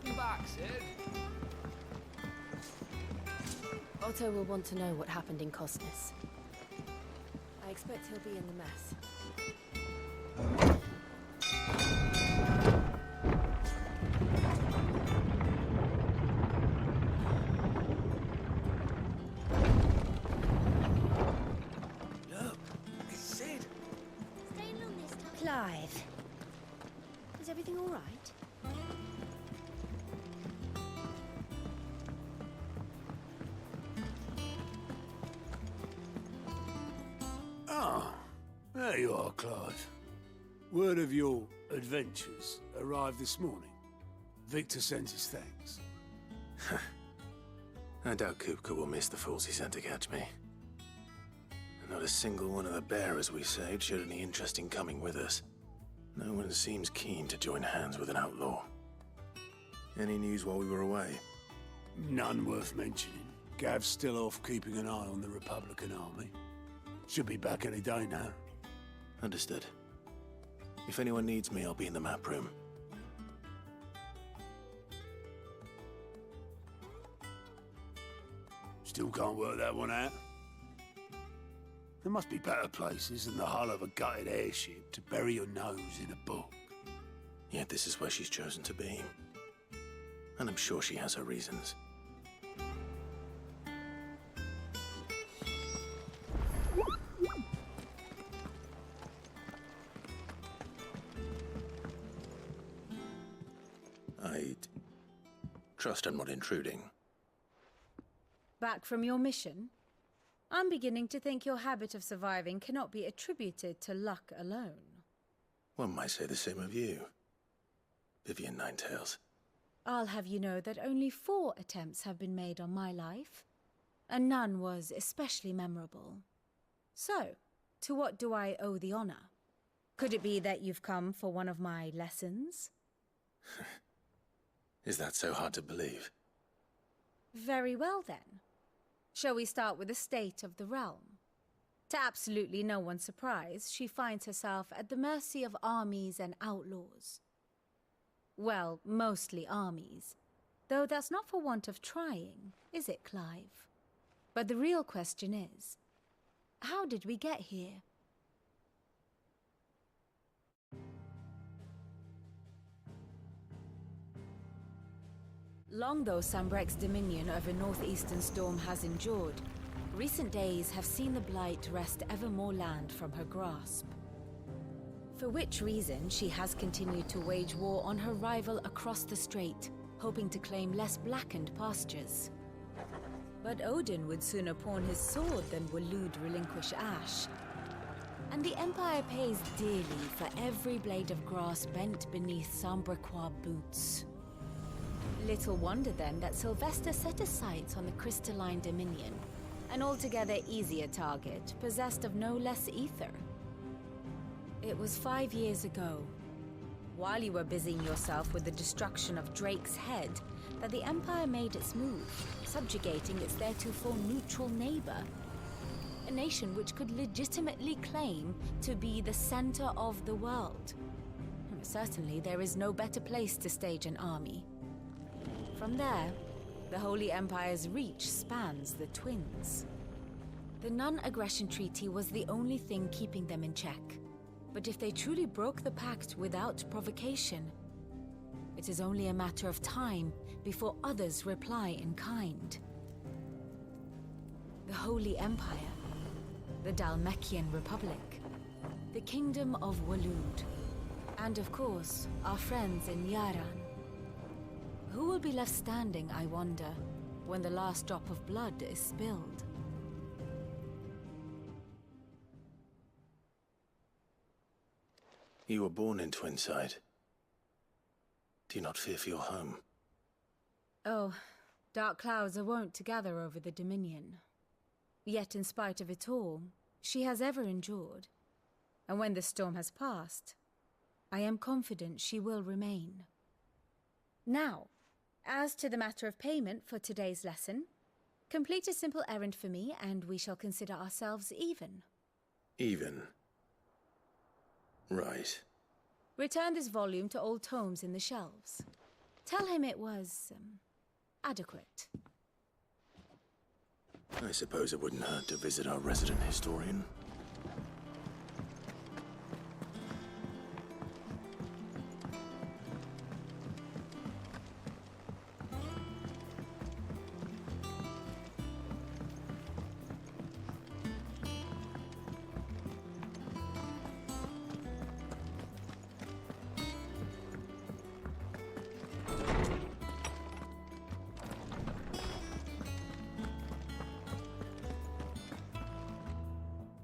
Welcome back, Sid. Otto will want to know what happened in Cosnes. I expect he'll be in the mess. Look, it's Sid. Staying long this time. Clive. Is everything all right? Ah, there you are, Clive. Word of your adventures arrived this morning. Victor sends his thanks. I doubt Kupka will miss the fools he sent to catch me. Not a single one of the bearers we saved showed any interest in coming with us. No one seems keen to join hands with an outlaw. Any news while we were away? None worth mentioning. Gav's still off keeping an eye on the Republican army. Should be back any day now. Understood. If anyone needs me, I'll be in the map room. Still can't work that one out. There must be better places than the hull of a gutted airship to bury your nose in a book. Yet this is where she's chosen to be. And I'm sure she has her reasons. I trust I'm not intruding. Back from your mission? I'm beginning to think your habit of surviving cannot be attributed to luck alone. One might say the same of you, Vivian Ninetails. I'll have you know that only 4 attempts have been made on my life, and none was especially memorable. So, to what do I owe the honor? Could it be that you've come for one of my lessons? Is that so hard to believe? Very well then. Shall we start with the state of the realm? To absolutely no one's surprise, she finds herself at the mercy of armies and outlaws. Well, mostly armies. Though that's not for want of trying, is it, Clive? But the real question is, how did we get here? Long though Sambrek's dominion over northeastern Storm has endured, recent days have seen the Blight wrest ever more land from her grasp. For which reason she has continued to wage war on her rival across the strait, hoping to claim less blackened pastures. But Odin would sooner pawn his sword than Waloed relinquish Ash. And the Empire pays dearly for every blade of grass bent beneath Sambrequois boots. Little wonder then that Sylvester set his sights on the crystalline dominion, an altogether easier target, possessed of no less ether. It was 5 years ago, while you were busying yourself with the destruction of Drake's head, that the Empire made its move, subjugating its theretofore neutral neighbor. A nation which could legitimately claim to be the center of the world. Certainly there is no better place to stage an army. From there, the Holy Empire's reach spans the Twins. The non-aggression treaty was the only thing keeping them in check. But if they truly broke the pact without provocation, it is only a matter of time before others reply in kind. The Holy Empire, the Dalmekian Republic, the Kingdom of Waloed, and of course, our friends in Yaran. Who will be left standing, I wonder, when the last drop of blood is spilled? You were born in Twinside. Do you not fear for your home? Oh, dark clouds are wont to gather over the Dominion. Yet in spite of it all, she has ever endured. And when the storm has passed, I am confident she will remain. Now, as to the matter of payment for today's lesson, complete a simple errand for me and we shall consider ourselves even. Even? Right. Return this volume to old tomes in the shelves. Tell him it was, adequate. I suppose it wouldn't hurt to visit our resident historian.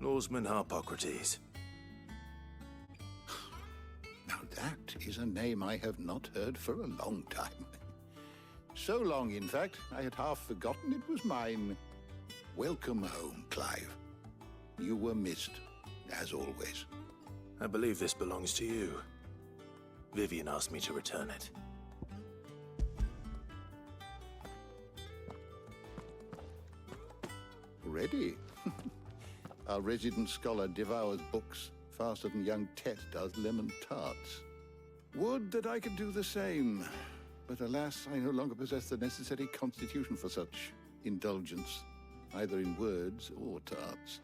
Lawsman Harpocrates. Now that is a name I have not heard for a long time. So long, in fact, I had half forgotten it was mine. Welcome home, Clive. You were missed, as always. I believe this belongs to you. Vivian asked me to return it. Ready? Our resident scholar devours books faster than young Tet does lemon tarts. Would that I could do the same. But alas, I no longer possess the necessary constitution for such indulgence, either in words or tarts.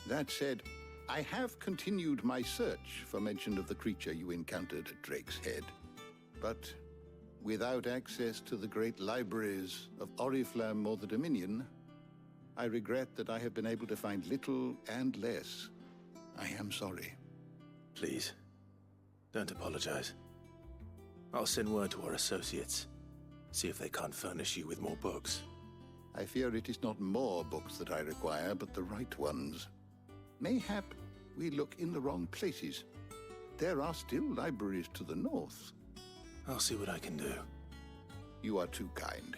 That said, I have continued my search for mention of the creature you encountered at Drake's Head. But without access to the great libraries of Oriflamme or the Dominion, I regret that I have been able to find little and less. I am sorry. Please, don't apologize. I'll send word to our associates. See if they can't furnish you with more books. I fear it is not more books that I require, but the right ones. Mayhap we look in the wrong places. There are still libraries to the north. I'll see what I can do. You are too kind.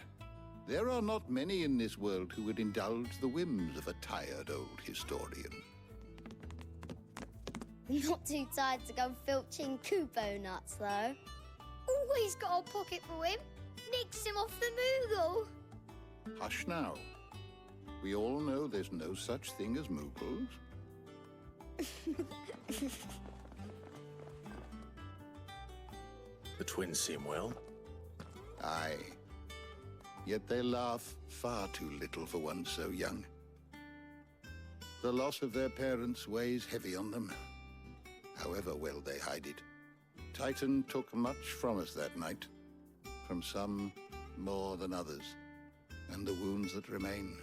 There are not many in this world who would indulge the whims of a tired old historian. Not too tired to go filching Kupo nuts, though. Always got a pocket for him. Nicks him off the Moogle. Hush now. We all know there's no such thing as Moogles. The twins seem well. Aye. Yet they laugh far too little for one so young. The loss of their parents weighs heavy on them, however well they hide it. Titan took much from us that night, from some more than others, and the wounds that remain,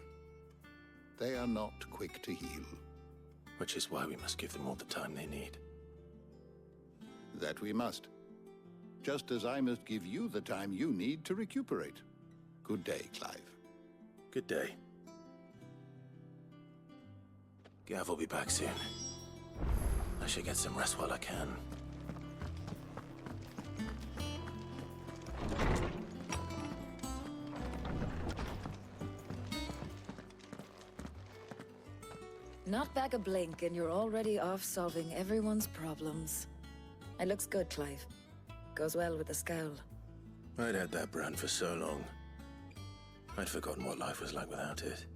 they are not quick to heal. Which is why we must give them all the time they need. That we must. Just as I must give you the time you need to recuperate. Good day, Clive. Good day. Gav will be back soon. I should get some rest while I can. Not back a blink and you're already off solving everyone's problems. It looks good, Clive. Goes well with the scowl. I'd had that brand for so long. I'd forgotten what life was like without it.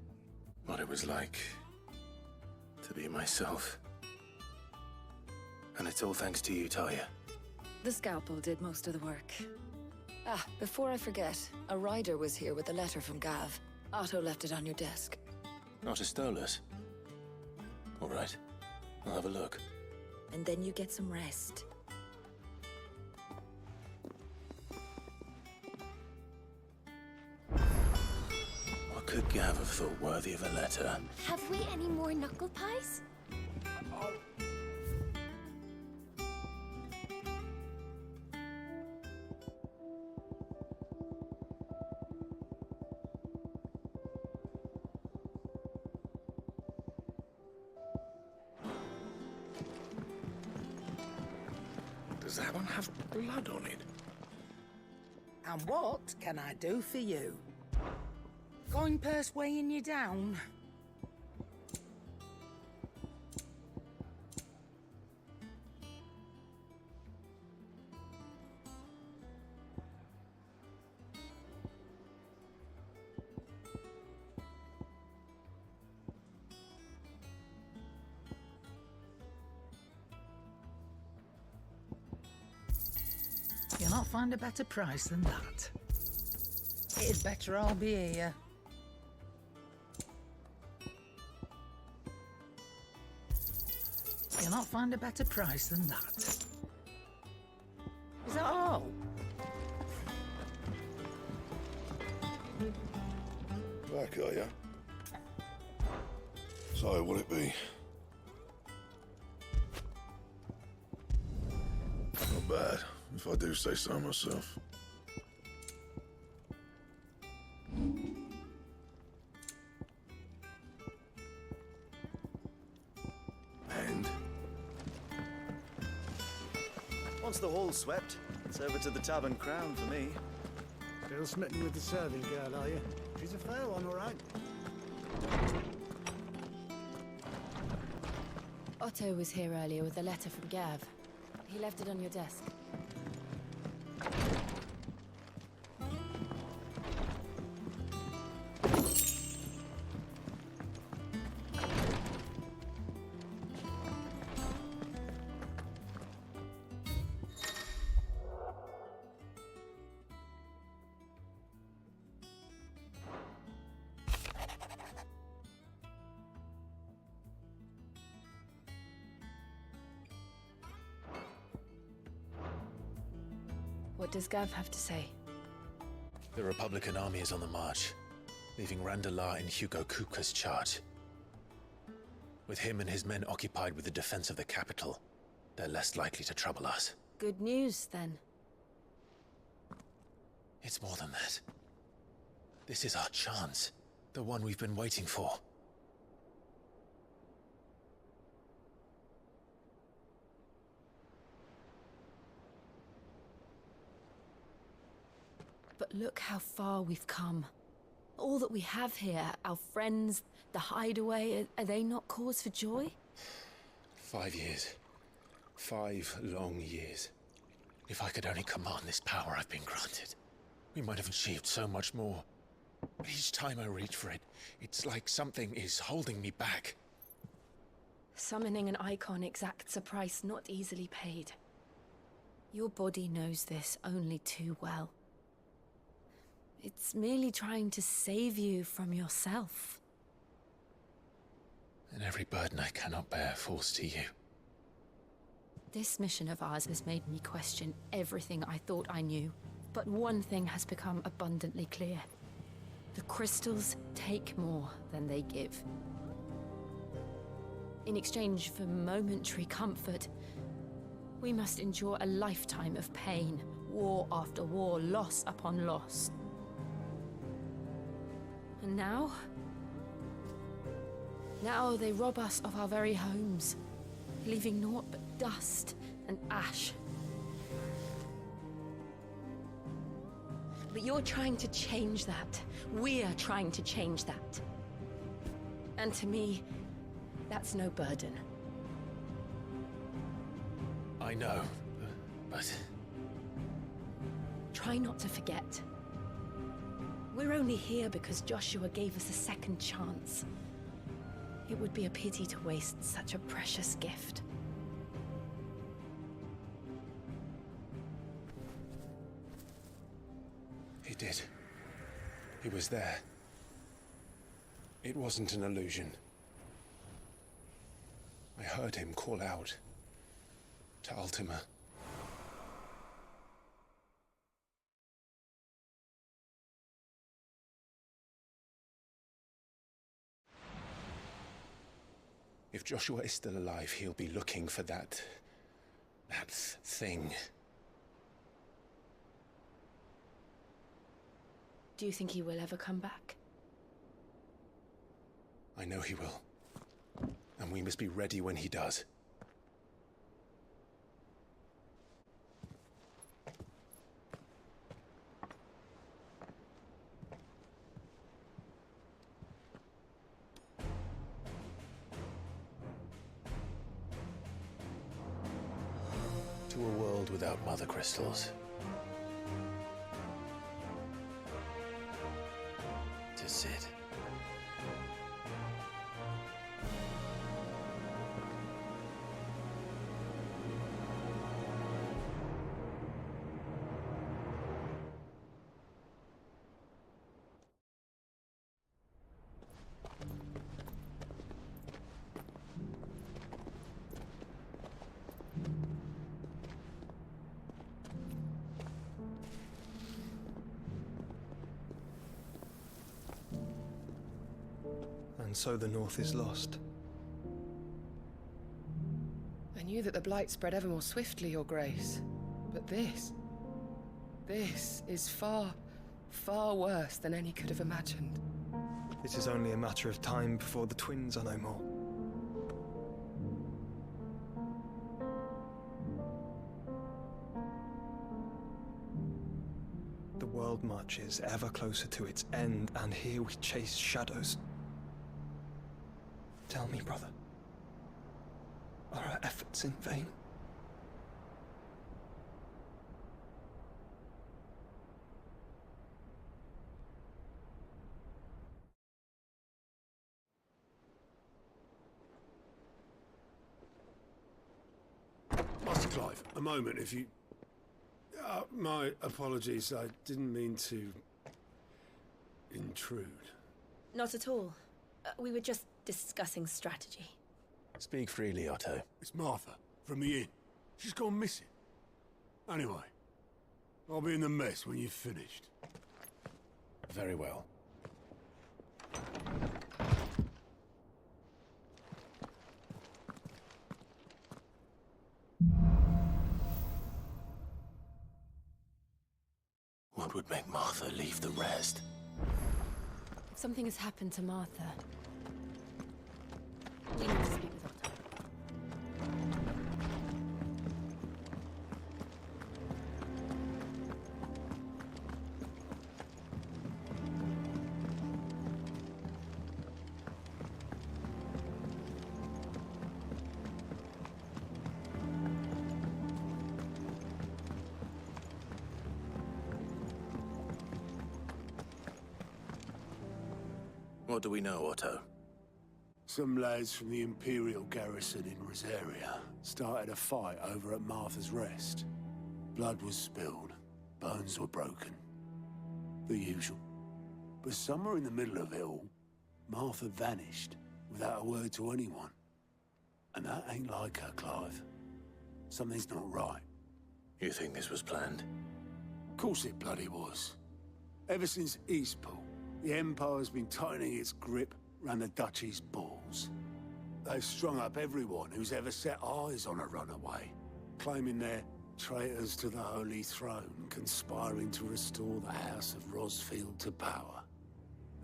What it was like to be myself. And it's all thanks to you, Talia. The scalpel did most of the work. Ah, before I forget, a rider was here with a letter from Gav. Otto left it on your desk. Otto stole us. All right, I'll have a look. And then you get some rest. What could Gav have thought worthy of a letter? Have we any more knuckle pies? Does that one have blood on it? And what can I do for you? Coin purse weighing you down? You'll not find a better price than that. It'd better all be here. You'll not find a better price than that. Is that all? Back, are ya? So, will it be? Not bad, if I do say so myself. And? Once the hall's swept, it's over to the Tavern Crown for me. Still smitten with the serving girl, are you? She's a fair one, all right. Otto was here earlier with a letter from Gav. He left it on your desk. What does Gav have to say? The Republican army is on the march, leaving Randalar in Hugo Kupka's charge. With him and his men occupied with the defense of the capital, they're less likely to trouble us. Good news, then. It's more than that. This is our chance, the one we've been waiting for. But look how far we've come. All that we have here, our friends, the hideaway, are they not cause for joy? 5 years. 5 long years. If I could only command this power I've been granted, we might have achieved so much more. But each time I reach for it, it's like something is holding me back. Summoning an icon exacts a price not easily paid. Your body knows this only too well. It's merely trying to save you from yourself. And every burden I cannot bear falls to you. This mission of ours has made me question everything I thought I knew. But one thing has become abundantly clear. The crystals take more than they give. In exchange for momentary comfort, we must endure a lifetime of pain, war after war, loss upon loss. And now they rob us of our very homes, leaving naught but dust and ash. But you're trying to change that. We're trying to change that. And to me, that's no burden. I know, but... Try not to forget. We're only here because Joshua gave us a second chance. It would be a pity to waste such a precious gift. He did. He was there. It wasn't an illusion. I heard him call out to Ultima. If Joshua is still alive, he'll be looking for that thing. Do you think he will ever come back? I know he will. And we must be ready when he does. To a world without mother crystals. To Sid. And so the North is lost. I knew that the Blight spread ever more swiftly, Your Grace. But this is far, far worse than any could have imagined. It is only a matter of time before the twins are no more. The world marches ever closer to its end, and here we chase shadows. Tell me, brother, are our efforts in vain? Master Clive, a moment, if you... my apologies, I didn't mean to... intrude. Not at all. We were just discussing strategy. Speak freely, Otto. It's Martha, from the inn. She's gone missing. Anyway, I'll be in the mess when you've finished. Very well. What would make Martha leave the rest? If something has happened to Martha, we need to speak with Otto. What do we know, Otto? Some lads from the Imperial garrison in Rosaria started a fight over at Martha's Rest. Blood was spilled, bones were broken. The usual. But somewhere in the middle of it all, Martha vanished without a word to anyone. And that ain't like her, Clive. Something's not right. You think this was planned? Of course it bloody was. Ever since Eastpool, the Empire's been tightening its grip round the Duchy's balls. They've strung up everyone who's ever set eyes on a runaway, claiming they're traitors to the Holy Throne, conspiring to restore the House of Rosfield to power.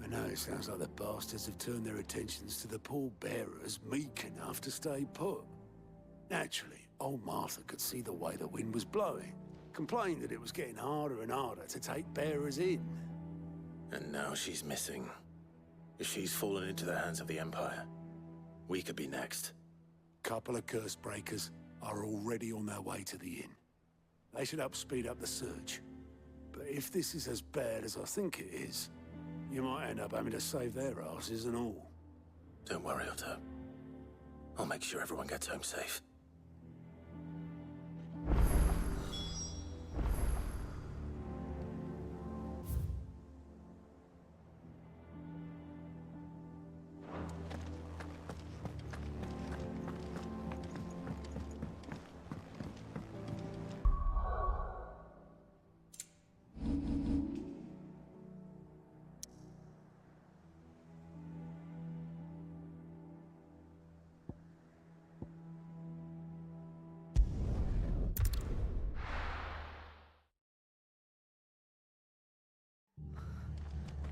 And now it sounds like the bastards have turned their attentions to the pallbearers meek enough to stay put. Naturally, old Martha could see the way the wind was blowing, complained that it was getting harder and harder to take bearers in. And now she's missing. If she's fallen into the hands of the Empire, we could be next. Couple of curse breakers are already on their way to the inn. They should help speed up the search. But if this is as bad as I think it is, you might end up having to save their asses and all. Don't worry, Otto. I'll make sure everyone gets home safe.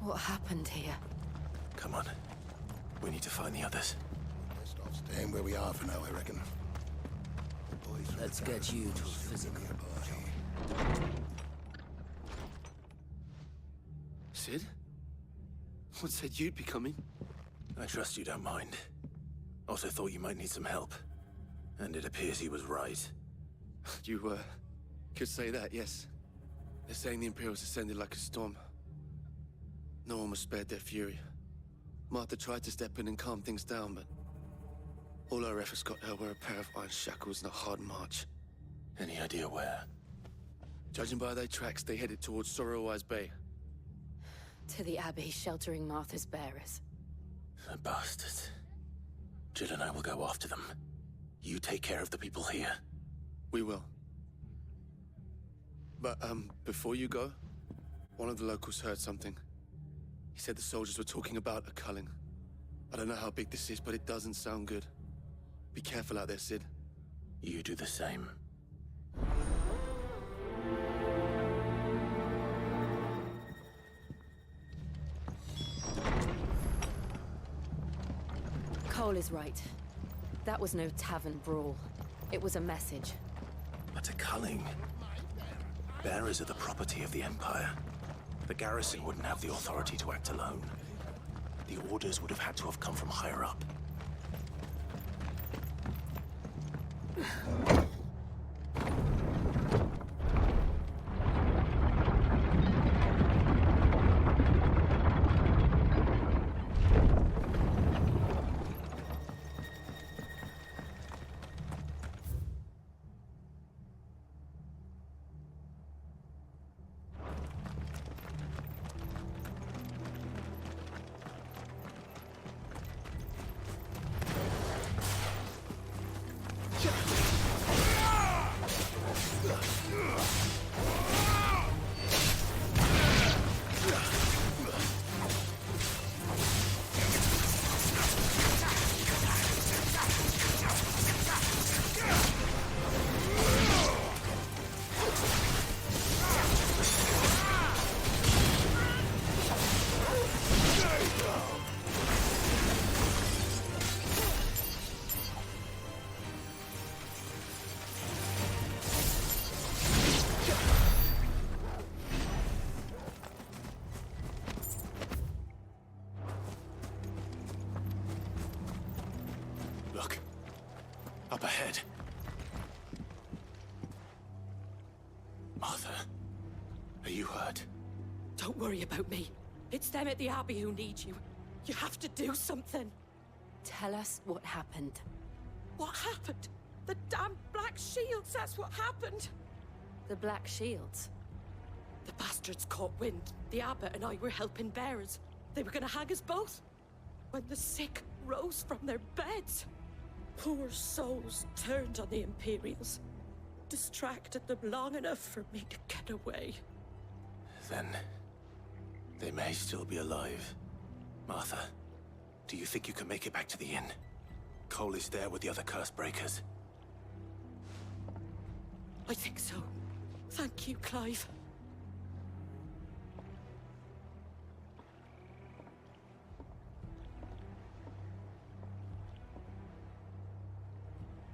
What happened here? Come on. We need to find the others. Best off staying where we are for now, I reckon. The boys from Let's the get you to a garrison physical nearby. Sid? What said you'd be coming? I trust you don't mind. Also thought you might need some help. And it appears he was right. You, could say that, yes. They're saying the Imperials ascended like a storm. No one was spared their fury. Martha tried to step in and calm things down, but all our efforts got her were a pair of iron shackles and a hard march. Any idea where? Judging by their tracks, they headed towards Sorrowwise Bay. To the Abbey sheltering Martha's bearers. The bastards. Jill and I will go after them. You take care of the people here. We will. But, before you go, one of the locals heard something. He said the soldiers were talking about a culling. I don't know how big this is, but it doesn't sound good. Be careful out there, Sid. You do the same. Cole is right. That was no tavern brawl. It was a message. But a culling. Bearers are the property of the Empire. The garrison wouldn't have the authority to act alone. The orders would have had to have come from higher up. Look. Up ahead. Martha, are you hurt? Don't worry about me. It's them at the Abbey who need you. You have to do something. Tell us what happened. What happened? The damn Black Shields, that's what happened. The Black Shields? The bastards caught wind. The abbot and I were helping bearers. They were gonna hang us both. When the sick rose from their beds, poor souls turned on the Imperials. Distracted them long enough for me to get away. Then they may still be alive. Martha, do you think you can make it back to the inn? Cole is there with the other curse breakers. I think so. Thank you, Clive.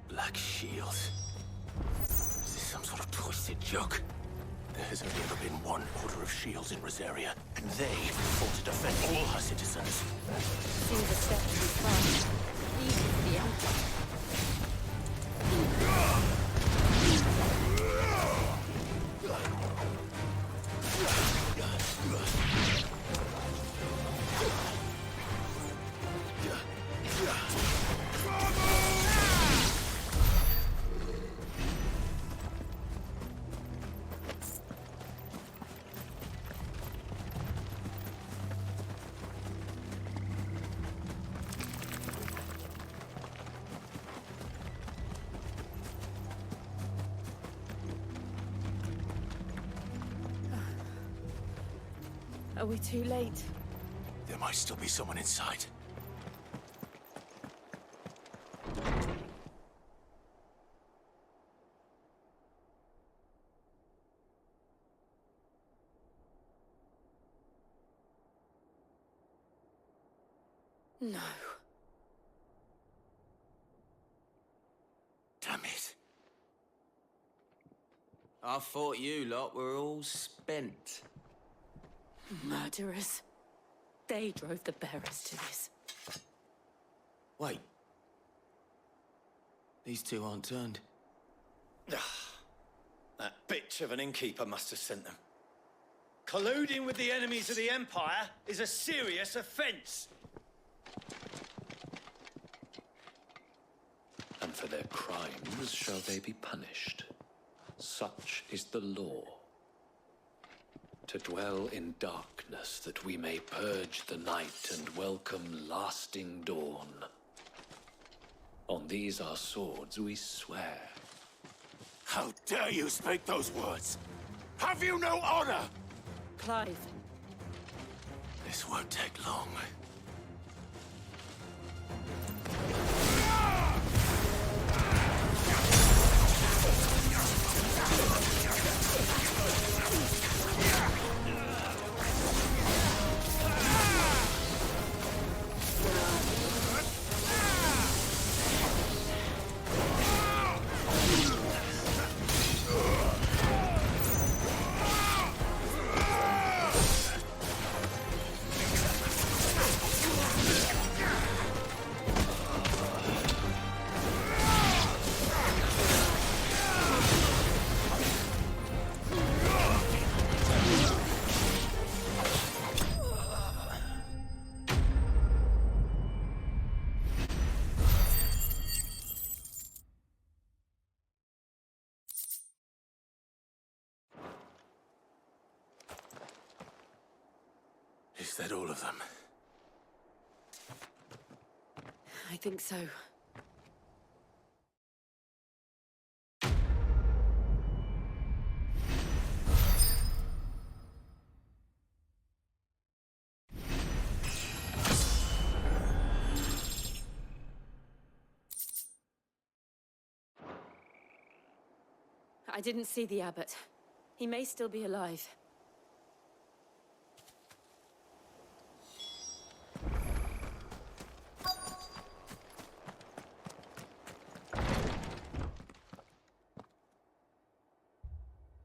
Black Shields. Is this some sort of twisted joke? There has only ever been one Order of Shields in Rosaria, and they fought to defend all her citizens. Seems a step too far. Even for the Empire. Are we too late? There might still be someone inside. No. Damn it. I thought you lot were all spent. Murderers. They drove the bearers to this. Wait. These two aren't turned. That bitch of an innkeeper must have sent them. Colluding with the enemies of the Empire is a serious offense. And for their crimes shall they be punished. Such is the law. To dwell in darkness that we may purge the night and welcome lasting dawn. On these our swords we swear. How dare you speak those words? Have you no honor? Clive. This won't take long. Is that all of them? I think so. I didn't see the abbot. He may still be alive.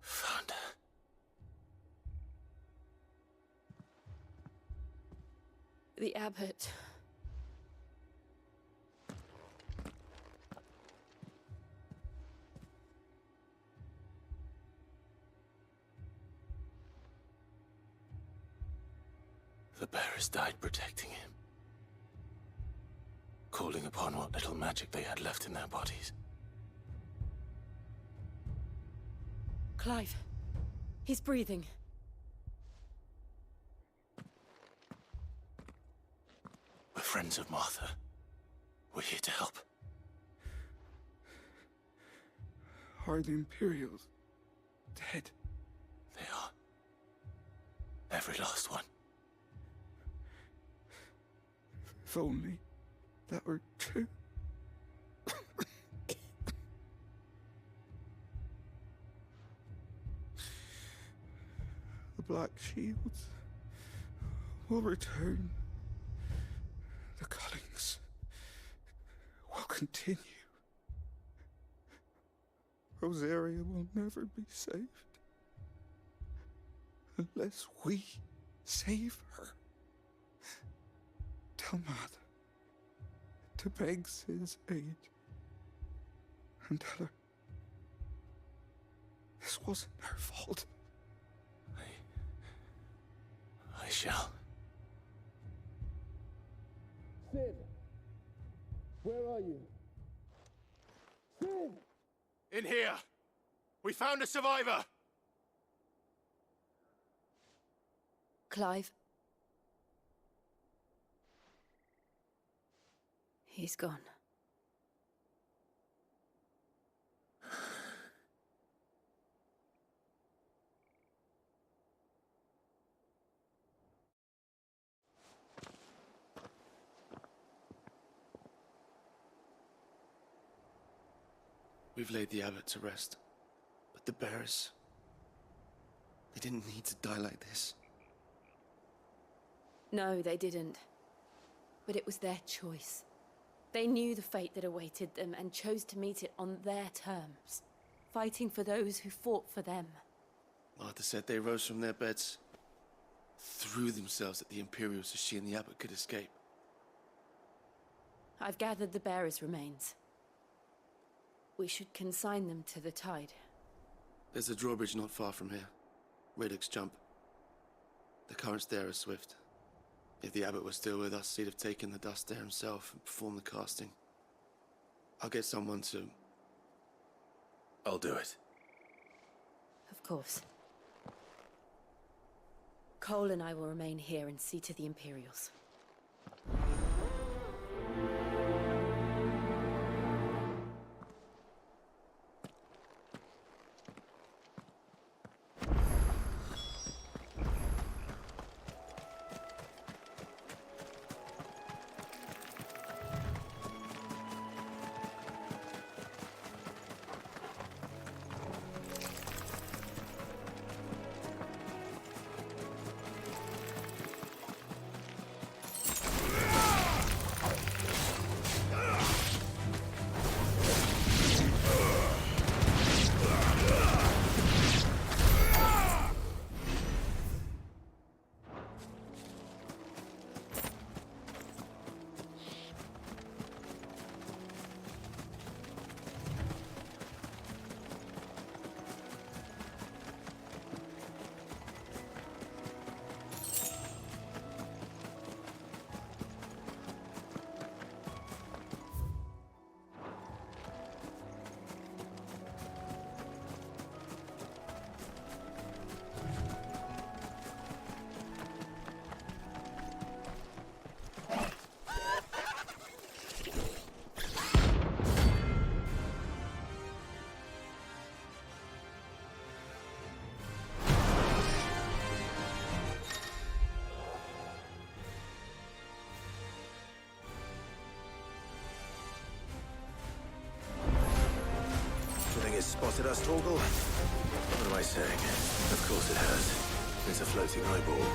Found her. The abbot. The bearers died protecting him. Calling upon what little magic they had left in their bodies. Clive. He's breathing. We're friends of Martha. We're here to help. Are the Imperials dead? They are. Every last one. If only that were true. The Black Shields will return. The cullings will continue. Rosaria will never be saved unless we save her. Tell Martha to beg Sid's aid and tell her this wasn't her fault. I shall. Sid, where are you? Sid! In here! We found a survivor! Clive. He's gone. We've laid the abbot to rest. But the bearers... they didn't need to die like this. No, they didn't. But it was their choice. They knew the fate that awaited them and chose to meet it on their terms, fighting for those who fought for them. Martha said they rose from their beds, threw themselves at the Imperials so she and the abbot could escape. I've gathered the bearers' remains. We should consign them to the tide. There's a drawbridge not far from here. Radix Jump. The currents there are swift. If the abbot was still with us, he'd have taken the dust there himself and performed the casting. I'll get someone to... I'll do it. Of course. Cole and I will remain here and see to the Imperials. spotted us, Torgal? What am I saying? Of course it has. It's a floating eyeball.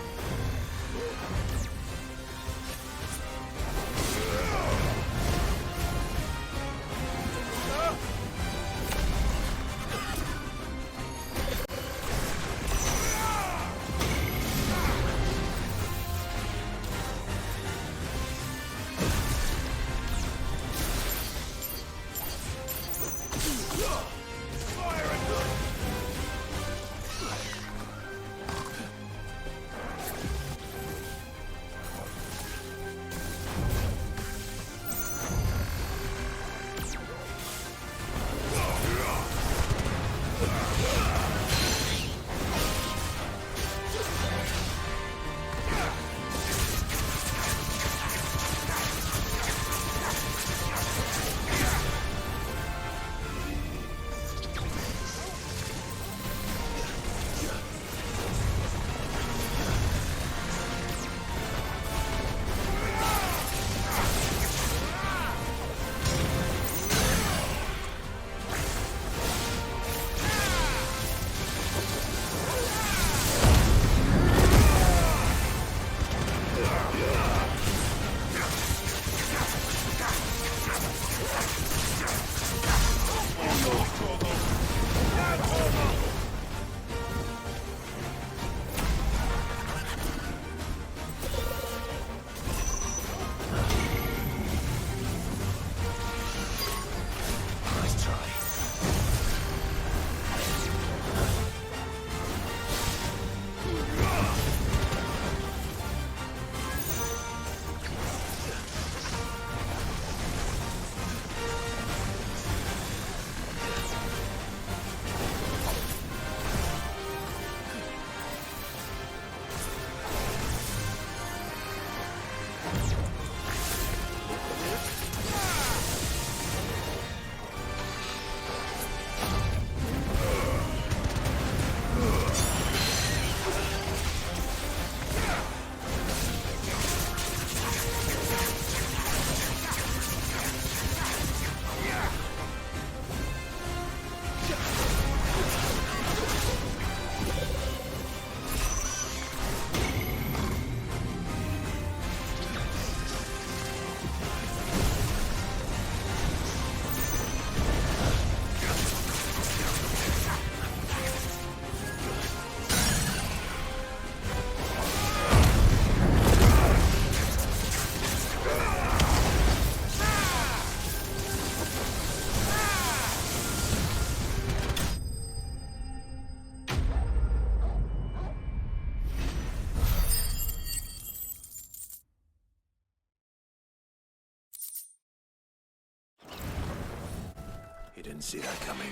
You didn't see that coming.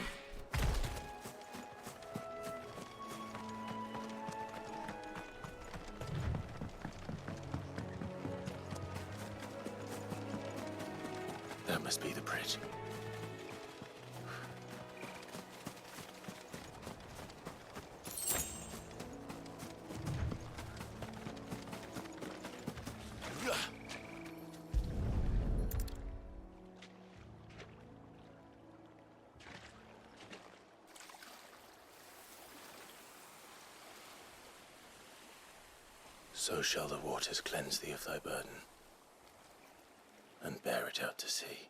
That must be the bridge. So shall the waters cleanse thee of thy burden, and bear it out to sea.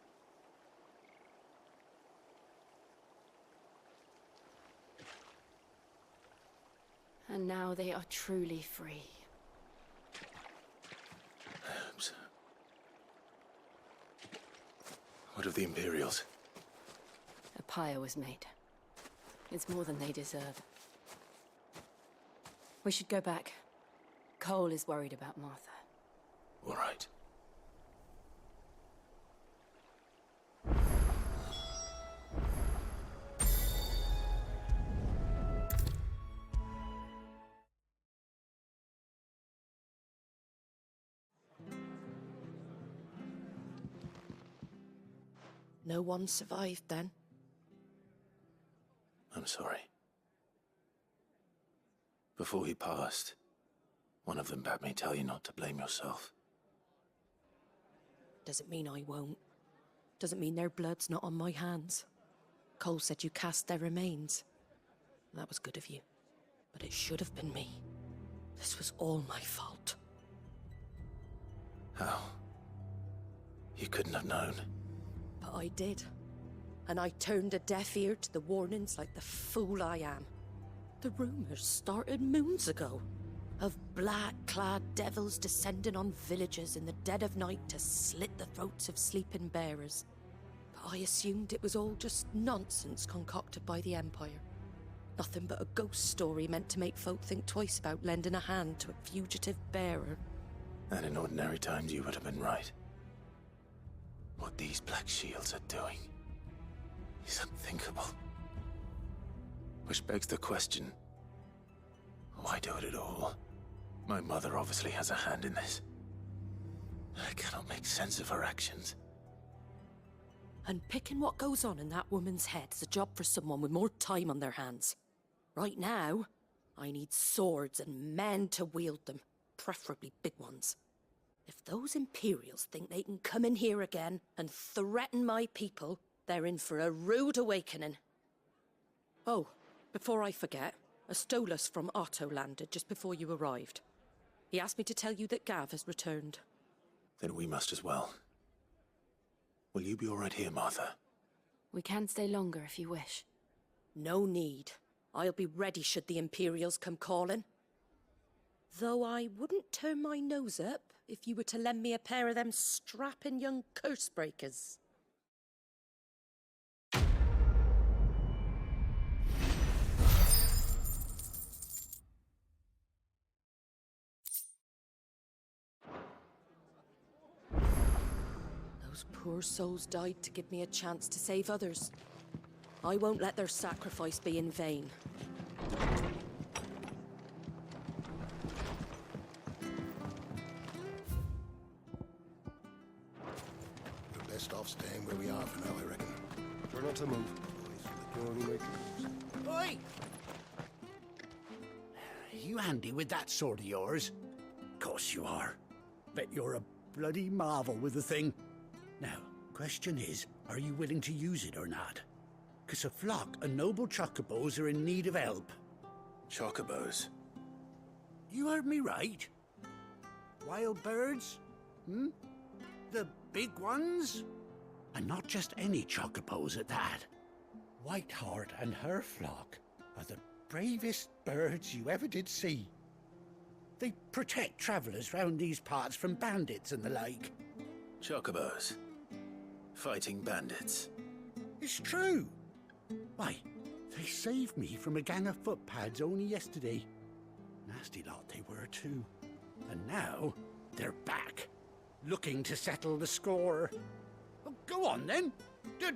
And now they are truly free. I hope so. What of the Imperials? A pyre was made. It's more than they deserve. We should go back. Cole is worried about Martha. All right. No one survived then? I'm sorry. Before he passed, one of them bade me tell you not to blame yourself. Doesn't mean I won't. Doesn't mean their blood's not on my hands. Cole said you cast their remains. That was good of you. But it should have been me. This was all my fault. How? You couldn't have known. But I did. And I turned a deaf ear to the warnings like the fool I am. The rumors started moons ago. Of black-clad devils descending on villages in the dead of night to slit the throats of sleeping bearers. But I assumed it was all just nonsense concocted by the Empire. Nothing but a ghost story meant to make folk think twice about lending a hand to a fugitive bearer. And in ordinary times you would have been right. What these Black Shields are doing is unthinkable. Which begs the question, why do it at all? My mother obviously has a hand in this. I cannot make sense of her actions. And picking what goes on in that woman's head is a job for someone with more time on their hands. Right now, I need swords and men to wield them, preferably big ones. If those Imperials think they can come in here again and threaten my people, they're in for a rude awakening. Oh, before I forget, a Stolas from Otto landed just before you arrived. He asked me to tell you that Gav has returned. Then we must as well. Will you be all right here, Martha? We can stay longer if you wish. No need. I'll be ready should the Imperials come calling. Though I wouldn't turn my nose up if you were to lend me a pair of them strapping young curse breakers. Those poor souls died to give me a chance to save others. I won't let their sacrifice be in vain. We're best off staying where we are for now, I reckon. Try not to move. You'll only make it worse. Oi! You handy with that sword of yours? Course you are. Bet you're a bloody marvel with the thing. Now, question is, are you willing to use it or not? 'Cause a flock of noble chocobos are in need of help. Chocobos? You heard me right. Wild birds? The big ones? And not just any chocobos at that. Whiteheart and her flock are the bravest birds you ever did see. They protect travellers round these parts from bandits and the like. Chocobos? Fighting bandits? It's true. Why, they saved me from a gang of footpads only yesterday. Nasty lot they were too. And now, they're back, looking to settle the score. Oh, go on then.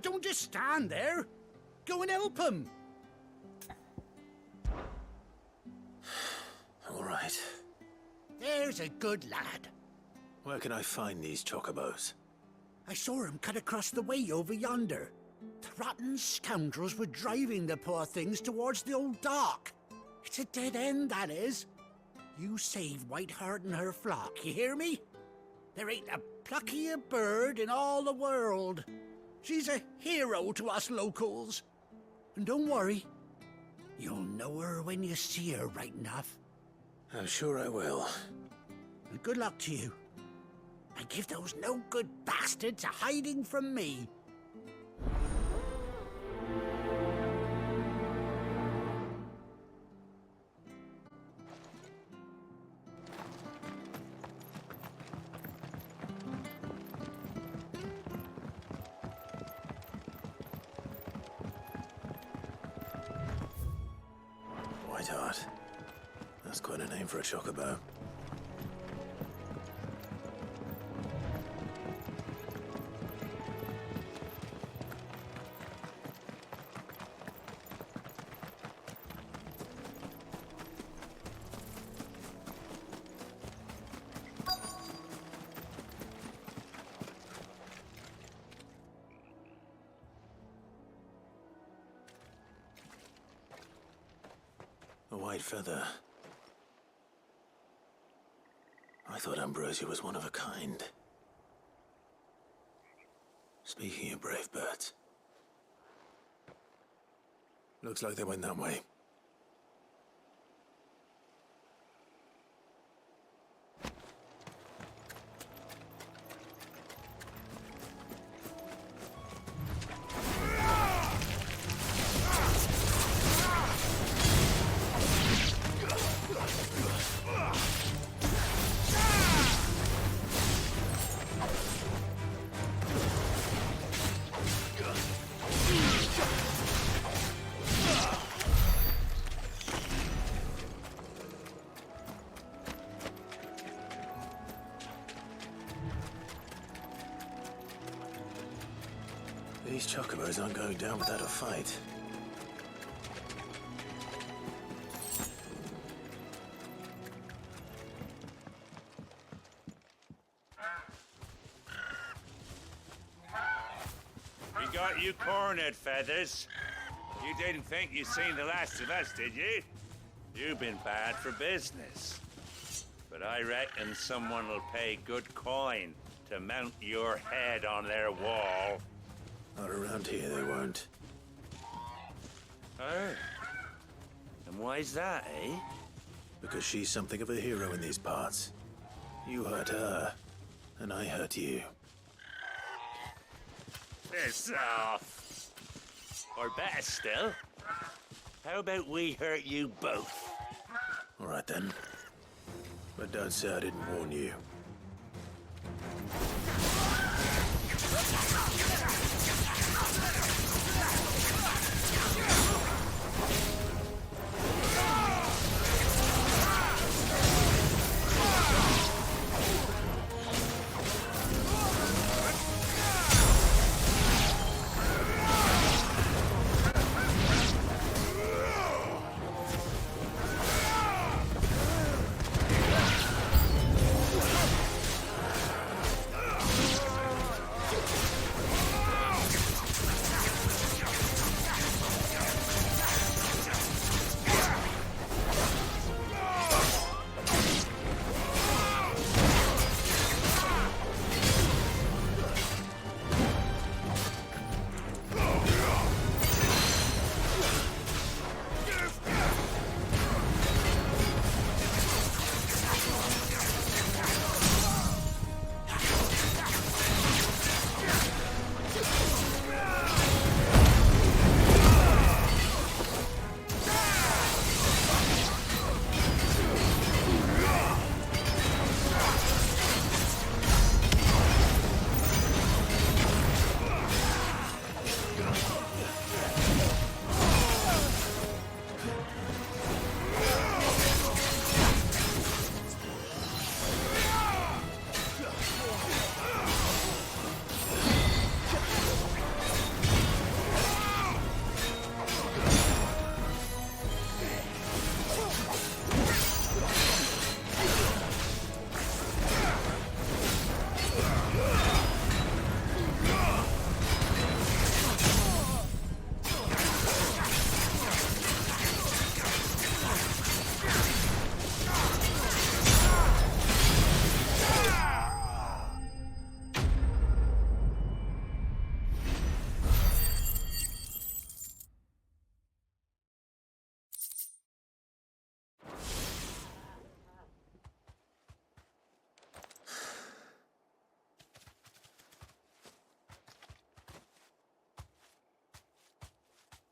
Don't just stand there. Go and help them. All right. There's a good lad. Where can I find these chocobos? I saw him cut across the way over yonder. The rotten scoundrels were driving the poor things towards the old dock. It's a dead end, that is. You save Whiteheart and her flock, you hear me? There ain't a pluckier bird in all the world. She's a hero to us locals. And don't worry, you'll know her when you see her right enough. I'm sure I will. And good luck to you. And give those no-good bastards a hiding from me. Whiteheart. That's quite a name for a chocobo. A white feather. I thought Ambrosia was one of a kind. Speaking of brave birds, Looks like they went that way. These chocobos aren't going down without a fight. We got you cornered, Feathers. You didn't think you'd seen the last of us, did you? You've been bad for business. But I reckon someone will pay good coin to mount your head on their wall. Not around here, they won't. Oh? And why's that, eh? Because she's something of a hero in these parts. You hurt her, and I hurt you. Piss off. Or better still, how about we hurt you both? All right then. But don't say I didn't warn you.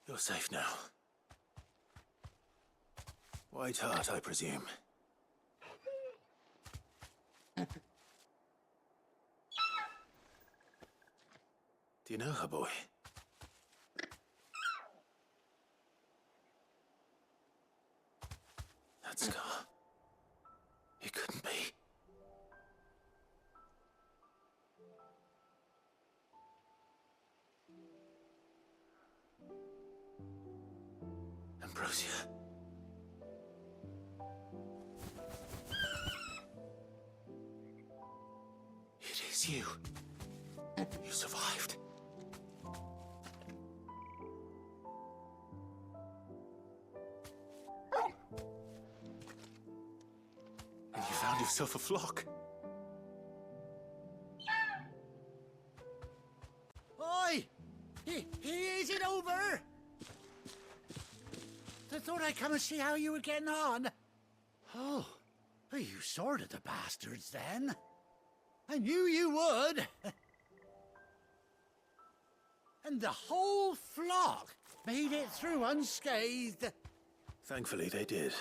You're safe now. White Heart, I presume. Do you know her, boy? That scar. It couldn't be. Ambrosia. It is you. You survived. And you found yourself a flock. Oi! He isn't over! I thought I'd come and see how you were getting on. Oh, well, you sorted the bastards then. I knew you would. And the whole flock made it through unscathed. Thankfully, they did.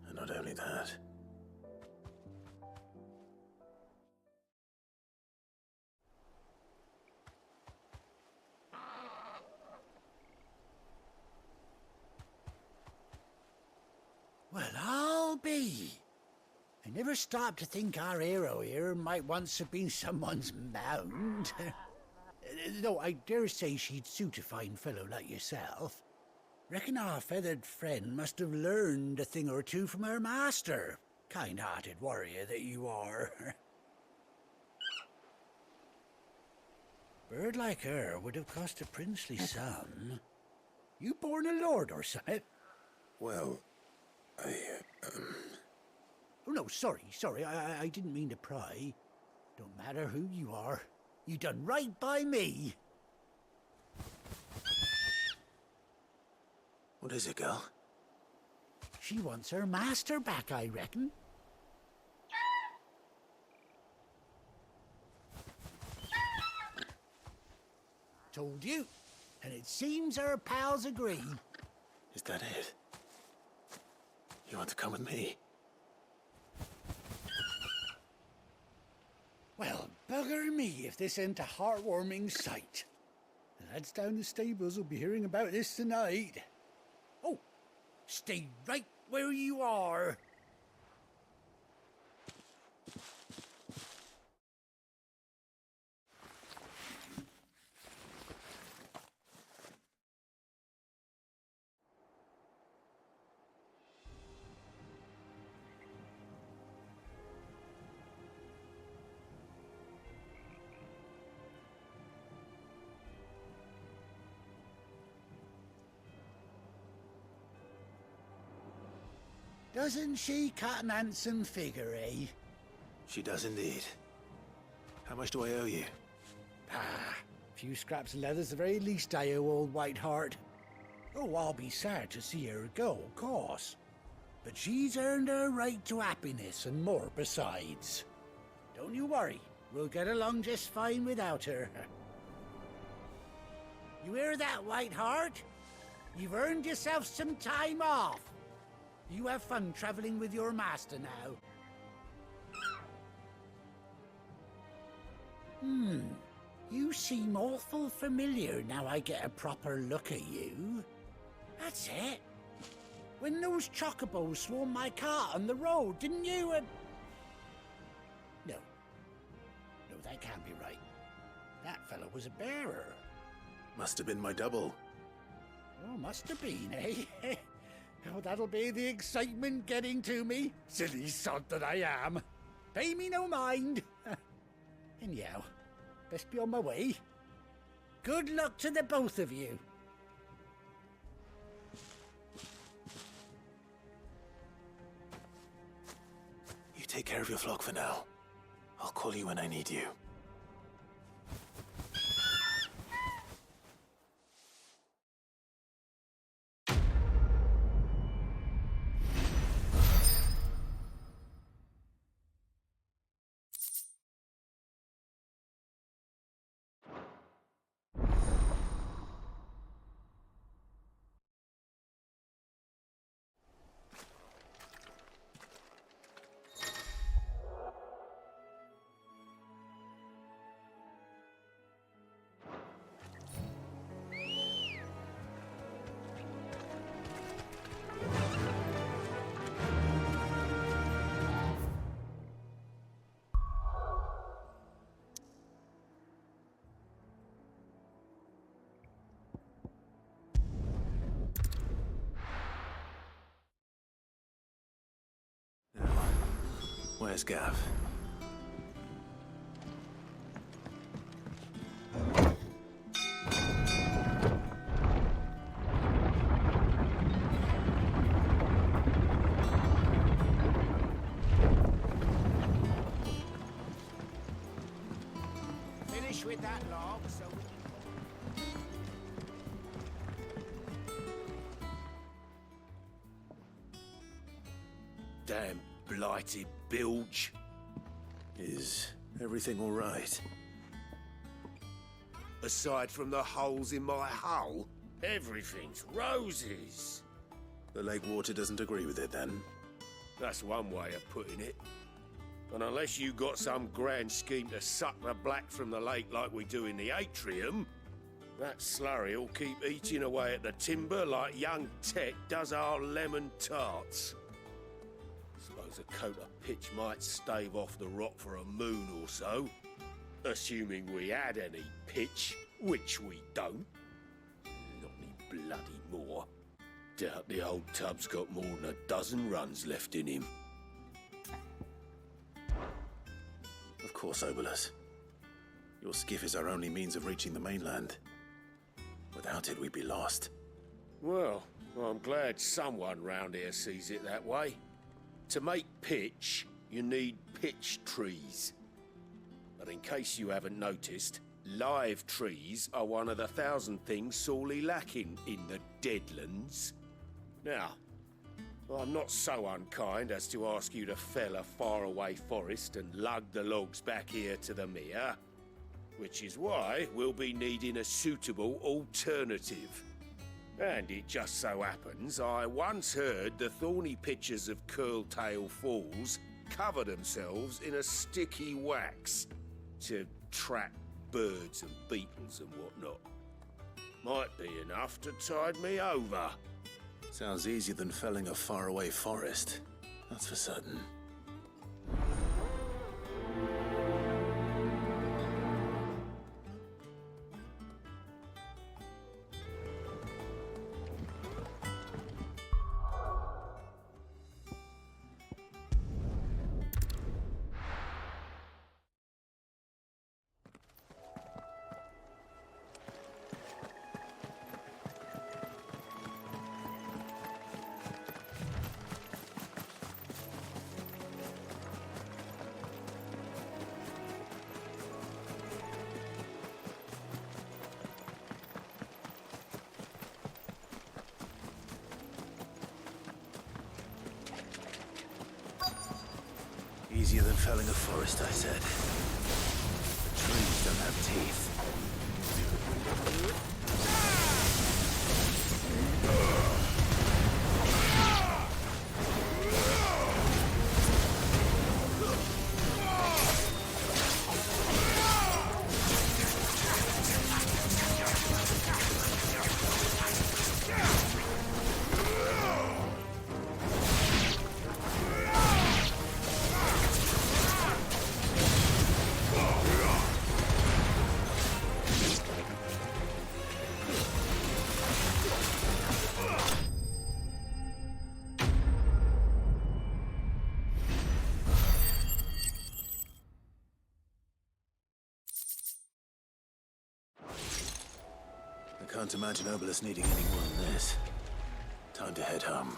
And not only that. Well, I'll be. I never stopped to think our hero here might once have been someone's mount. Though I dare say she'd suit a fine fellow like yourself. Reckon our feathered friend must have learned a thing or two from her master. Kind-hearted warrior that you are. Bird like her would have cost a princely sum. You born a lord or something? Well, Oh, no, sorry. I didn't mean to pry. Don't matter who you are. You done right by me. What is it, girl? She wants her master back, I reckon. Told you. And it seems her pals agree. Is that it? You want to come with me? Well, bugger me if this ain't a heartwarming sight. The lads down the stables will be hearing about this tonight. Oh, stay right where you are. Doesn't she cut an handsome figure, eh? She does indeed. How much do I owe you? Ah, a few scraps of leather's the very least I owe old Whiteheart. Oh, I'll be sad to see her go, of course. But she's earned her right to happiness and more besides. Don't you worry, we'll get along just fine without her. You hear that, Whiteheart? You've earned yourself some time off. You have fun traveling with your master now. You seem awful familiar now I get a proper look at you. That's it. When those chocobos swarmed my cart on the road, didn't you? No, that can't be right. That fellow was a bearer. Must have been my double. Oh, must have been, eh? Oh, that'll be the excitement getting to me. Silly sod that I am. Pay me no mind. Anyhow, best be on my way. Good luck to the both of you. You take care of your flock for now. I'll call you when I need you. Where's Gav? Finish with that log, so blighted bilge. Is everything all right? Aside from the holes in my hull, everything's roses. The lake water doesn't agree with it, then? That's one way of putting it. And unless you got some grand scheme to suck the black from the lake like we do in the atrium, that slurry'll keep eating away at the timber like young Tet does our lemon tarts. Suppose a coat of pitch might stave off the rot for a moon or so, assuming we had any pitch, which we don't. Not any bloody more. Doubt the old tub's got more than a dozen runs left in him. Of course, Obolus. Your skiff is our only means of reaching the mainland. Without it, we'd be lost. Well, I'm glad someone round here sees it that way. To make pitch, you need pitch trees. But in case you haven't noticed, live trees are one of the 1,000 things sorely lacking in the Deadlands. Now, I'm not so unkind as to ask you to fell a faraway forest and lug the logs back here to the mere, which is why we'll be needing a suitable alternative. And it just so happens I once heard the thorny pitchers of Curltail Falls cover themselves in a sticky wax to trap birds and beetles and whatnot. Might be enough to tide me over. Sounds easier than felling a faraway forest. That's for certain. Easier than felling a forest, I said. The trees don't have teeth. I can't imagine Obolus needing any more than this. Time to head home.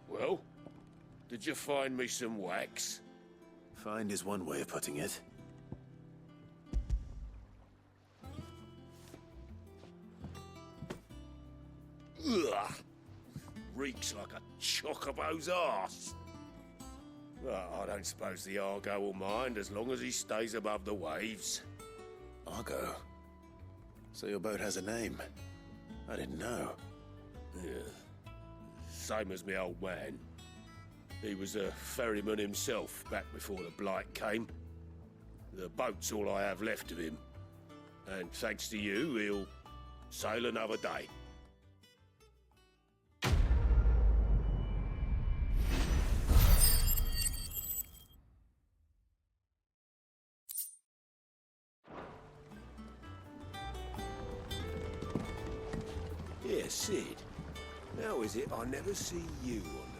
Well, did you find me some wax? Find is one way of putting it. Ugh! Reeks like a chocobo's arse. Well, I don't suppose the Argo will mind as long as he stays above the waves. Argo? So your boat has a name? I didn't know. Yeah. Same as me old man. He was a ferryman himself back before the Blight came. The boat's all I have left of him. And thanks to you, he'll sail another day. Yeah, Sid. How is it I never see you on